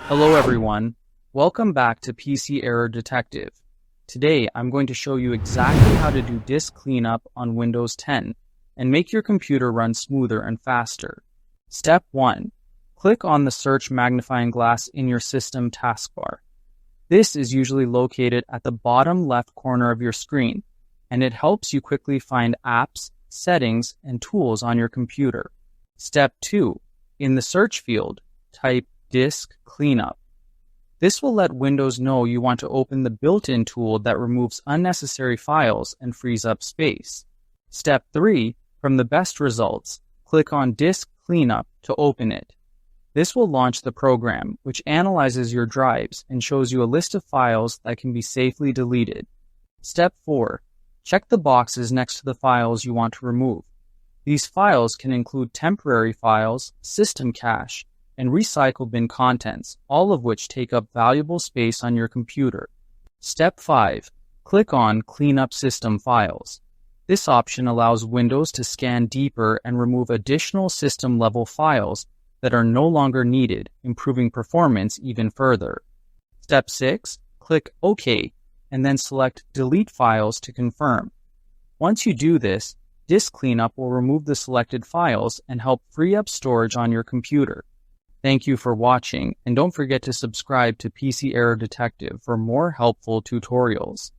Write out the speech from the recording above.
Hello everyone, welcome back to PC Error Detective. Today I'm going to show you exactly how to do disk cleanup on Windows 10 and make your computer run smoother and faster. Step 1. Click on the search magnifying glass in your system taskbar. This is usually located at the bottom left corner of your screen, and it helps you quickly find apps, settings, and tools on your computer. Step 2. In the search field, type Disk Cleanup. This will let Windows know you want to open the built-in tool that removes unnecessary files and frees up space. Step 3. From the best results, click on Disk Cleanup to open it. This will launch the program, which analyzes your drives and shows you a list of files that can be safely deleted. Step 4. Check the boxes next to the files you want to remove. These files can include temporary files, system cache, and recycle bin contents, all of which take up valuable space on your computer. Step 5. Click on Clean Up System Files. This option allows Windows to scan deeper and remove additional system-level files that are no longer needed, improving performance even further. Step 6. Click OK, and then select Delete Files to confirm. Once you do this, Disk Cleanup will remove the selected files and help free up storage on your computer. Thank you for watching, and don't forget to subscribe to PC Error Detective for more helpful tutorials.